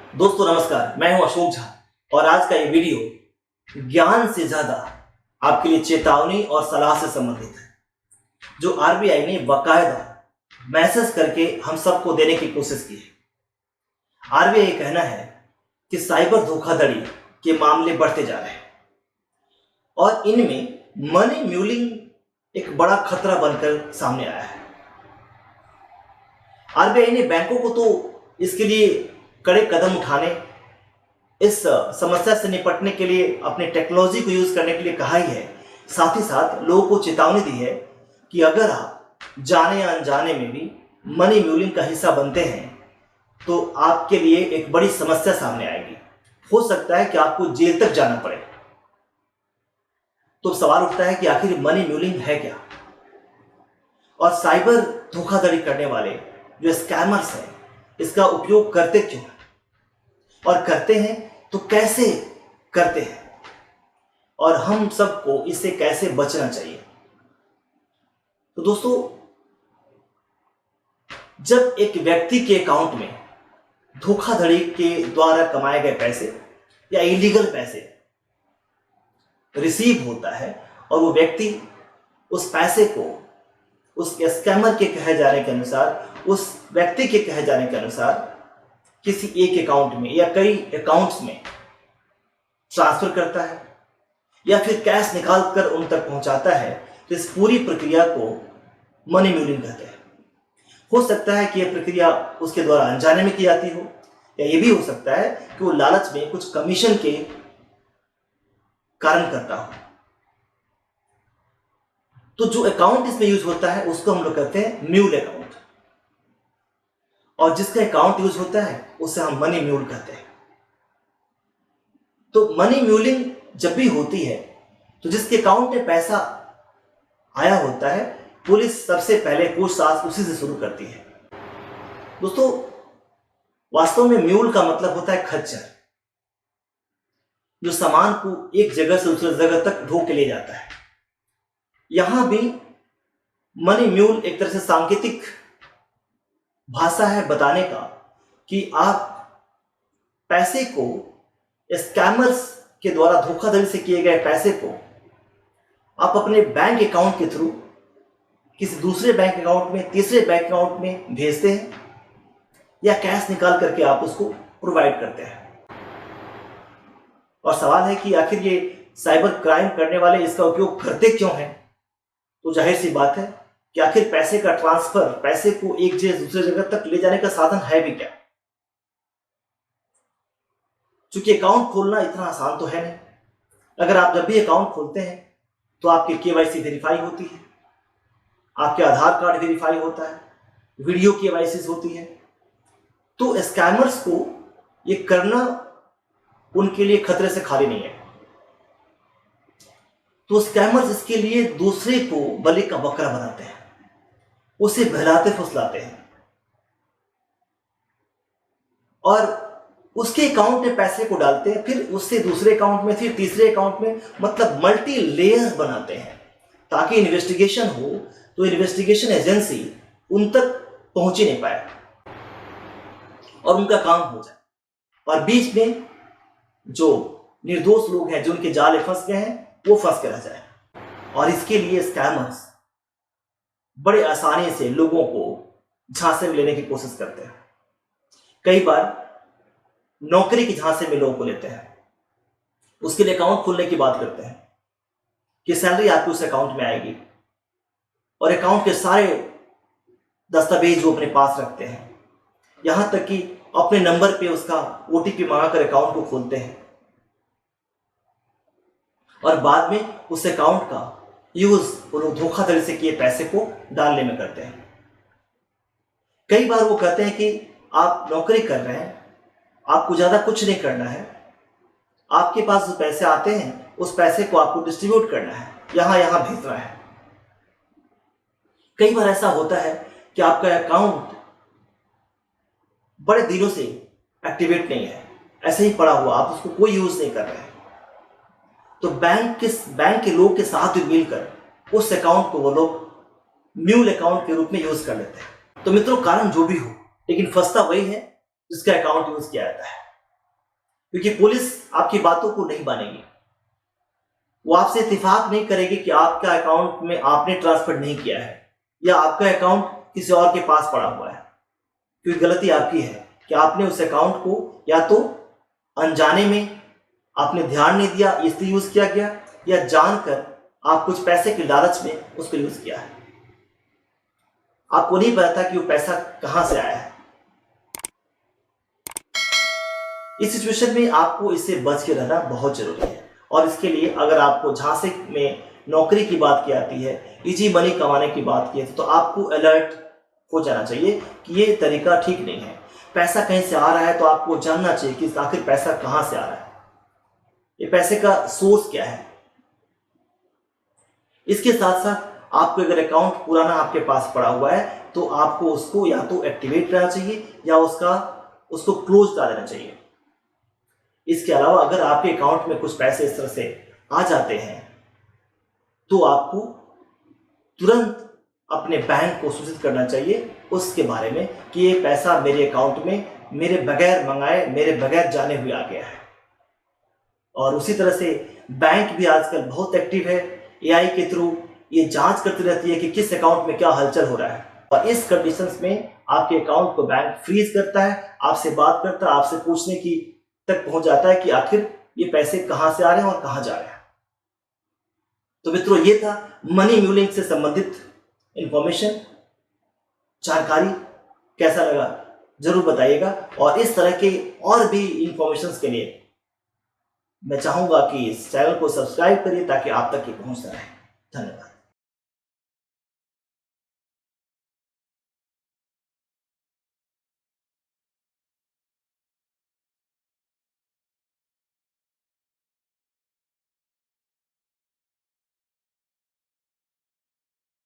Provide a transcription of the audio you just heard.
दोस्तों नमस्कार, मैं हूं अशोक झा और आज का ये वीडियो ज्ञान से ज्यादा आपके लिए चेतावनी और सलाह से संबंधित है, जो आरबीआई ने बाकायदा मैसेज करके हम सबको देने की कोशिश की है। आरबीआई का कहना है कि साइबर धोखाधड़ी के मामले बढ़ते जा रहे हैं और इनमें मनी म्यूलिंग एक बड़ा खतरा बनकर सामने आया है। आरबीआई ने बैंकों को तो इसके लिए कड़े कदम उठाने, इस समस्या से निपटने के लिए अपने टेक्नोलॉजी को यूज करने के लिए कहा ही है। साथ ही साथ लोगों को चेतावनी दी है कि अगर आप जाने या अनजाने में भी मनी म्यूलिंग का हिस्सा बनते हैं तो आपके लिए एक बड़ी समस्या सामने आएगी। हो सकता है कि आपको जेल तक जाना पड़े। तो सवाल उठता है कि आखिर मनी म्यूलिंग है क्या, और साइबर धोखाधड़ी करने वाले जो स्कैमर्स हैं इसका उपयोग करते क्यों हैं, और करते हैं तो कैसे करते हैं, और हम सबको इससे कैसे बचना चाहिए। तो दोस्तों, जब एक व्यक्ति के अकाउंट में धोखाधड़ी के द्वारा कमाए गए पैसे या इलीगल पैसे रिसीव होता है और वो व्यक्ति उस पैसे को उस स्कैमर के कहे जाने के अनुसार, उस व्यक्ति के कहे जाने के अनुसार किसी एक अकाउंट में या कई अकाउंट्स में ट्रांसफर करता है या फिर कैश निकाल कर उन तक पहुंचाता है, तो इस पूरी प्रक्रिया को मनी म्यूलिंग कहते हैं। हो सकता है कि यह प्रक्रिया उसके द्वारा अनजाने में की जाती हो, या यह भी हो सकता है कि वो लालच में कुछ कमीशन के कारण करता हो। तो जो अकाउंट इसमें यूज होता है उसको हम लोग कहते हैं म्यूल अकाउंट, और जिसका अकाउंट यूज होता है उसे हम मनी म्यूल कहते हैं। तो मनी म्यूलिंग जब भी होती है तो जिसके अकाउंट में पैसा आया होता है, पुलिस सबसे पहले पूछताछ उसी से शुरू करती है। दोस्तों, वास्तव में म्यूल का मतलब होता है खच्चर, जो सामान को एक जगह से दूसरी जगह तक ढो के ले जाता है। यहां भी मनी म्यूल एक तरह से सांकेतिक भाषा है बताने का कि आप पैसे को, स्कैमर्स के द्वारा धोखाधड़ी से किए गए पैसे को आप अपने बैंक अकाउंट के थ्रू किसी दूसरे बैंक अकाउंट में, तीसरे बैंक अकाउंट में भेजते हैं, या कैश निकाल करके आप उसको प्रोवाइड करते हैं। और सवाल है कि आखिर ये साइबर क्राइम करने वाले इसका उपयोग करते क्यों हैं। तो जाहिर सी बात है कि आखिर पैसे का ट्रांसफर, पैसे को एक जगह दूसरे जगह तक ले जाने का साधन है भी क्या। चूंकि अकाउंट खोलना इतना आसान तो है नहीं। अगर आप जब भी अकाउंट खोलते हैं तो आपकी केवाईसी वेरीफाई होती है, आपके आधार कार्ड वेरीफाई होता है, वीडियो केवाईसी होती है। तो स्कैमर्स को ये करना उनके लिए खतरे से खाली नहीं है। तो स्कैमर्स इसके लिए दूसरे को बलि का बकरा बनाते हैं, उसे बहलाते फुसलाते हैं और उसके अकाउंट में पैसे को डालते हैं, फिर उससे दूसरे अकाउंट में, फिर तीसरे अकाउंट में, मतलब मल्टी लेयर बनाते हैं ताकि इन्वेस्टिगेशन हो तो इन्वेस्टिगेशन एजेंसी उन तक पहुंच ही नहीं पाए और उनका काम हो जाए, और बीच में जो निर्दोष लोग हैं, जो उनके जाल में फंस गए हैं, वो फंस के रह जाए। और इसके लिए स्कैमर्स बड़े आसानी से लोगों को झांसे में लेने की कोशिश करते हैं। कई बार नौकरी की झांसे में लोगों को लेते हैं, उसके लिए अकाउंट खोलने की बात करते हैं कि सैलरी आपको उस अकाउंट में आएगी, और अकाउंट के सारे दस्तावेज वो अपने पास रखते हैं, यहां तक कि अपने नंबर पे उसका ओटीपी मंगाकर अकाउंट को खोलते हैं, और बाद में उस अकाउंट का यूज वो लोग धोखाधड़ी से किए पैसे को डालने में करते हैं। कई बार वो कहते हैं कि आप नौकरी कर रहे हैं, आपको ज्यादा कुछ नहीं करना है, आपके पास जो पैसे आते हैं उस पैसे को आपको डिस्ट्रीब्यूट करना है, यहां यहां भेजना है। कई बार ऐसा होता है कि आपका अकाउंट बड़े दिनों से एक्टिवेट नहीं है, ऐसे ही पड़ा हुआ, आप उसको कोई यूज नहीं कर रहे हैं। तो बैंक के लोग के साथ मिलकर उस अकाउंट को वो लोग म्यूल अकाउंट के रूप में यूज कर लेते हैं। तो मित्रों, कारण जो भी हो, लेकिन फंसता वही है जिसका अकाउंट यूज किया जाता है। क्योंकि पुलिस आपकी बातों को नहीं मानेगी। वो आपसे इत्तेफाक नहीं करेगी कि आपका अकाउंट में आपने ट्रांसफर नहीं किया है या आपका अकाउंट किसी और के पास पड़ा हुआ है, क्योंकि गलती आपकी है कि आपने उस अकाउंट को या तो अनजाने में आपने ध्यान नहीं दिया इसलिए यूज किया गया, या जानकर आप कुछ पैसे के लालच में उसको यूज किया है। आपको नहीं पता था कि वो पैसा कहां से आया है। इस सिचुएशन में आपको इससे बच के रहना बहुत जरूरी है। और इसके लिए अगर आपको झांसे में नौकरी की बात की आती है, इजी मनी कमाने की बात की है, तो आपको अलर्ट हो जाना चाहिए कि ये तरीका ठीक नहीं है। पैसा कहीं से आ रहा है तो आपको जानना चाहिए कि आखिर पैसा कहां से आ रहा है, ये पैसे का सोर्स क्या है। इसके साथ साथ आपको अगर अकाउंट पुराना आपके पास पड़ा हुआ है तो आपको उसको या तो एक्टिवेट करना चाहिए या उसको क्लोज कर देना चाहिए। इसके अलावा अगर आपके अकाउंट में कुछ पैसे इस तरह से आ जाते हैं तो आपको तुरंत अपने बैंक को सूचित करना चाहिए उसके बारे में कि ये पैसा मेरे अकाउंट में मेरे बगैर मंगाए, मेरे बगैर जाने हुए आ गया है। और उसी तरह से बैंक भी आजकल बहुत एक्टिव है, एआई के थ्रू ये जांच करती रहती है कि किस अकाउंट में क्या हलचल हो रहा है। और इस कंडीशंस में आपके अकाउंट को बैंक फ्रीज करता है, आपसे बात करता है, आपसे पूछने की तक पहुंच जाता है कि आखिर ये पैसे कहां से आ रहे हैं और कहां जा रहे हैं। तो मित्रों, ये था मनी म्यूलिंग से संबंधित इंफॉर्मेशन, जानकारी। कैसा लगा जरूर बताइएगा। और इस तरह के और भी इंफॉर्मेशंस के लिए मैं चाहूंगा कि इस चैनल को सब्सक्राइब करिए ताकि आप तक ये पहुंचता रहे। धन्यवाद।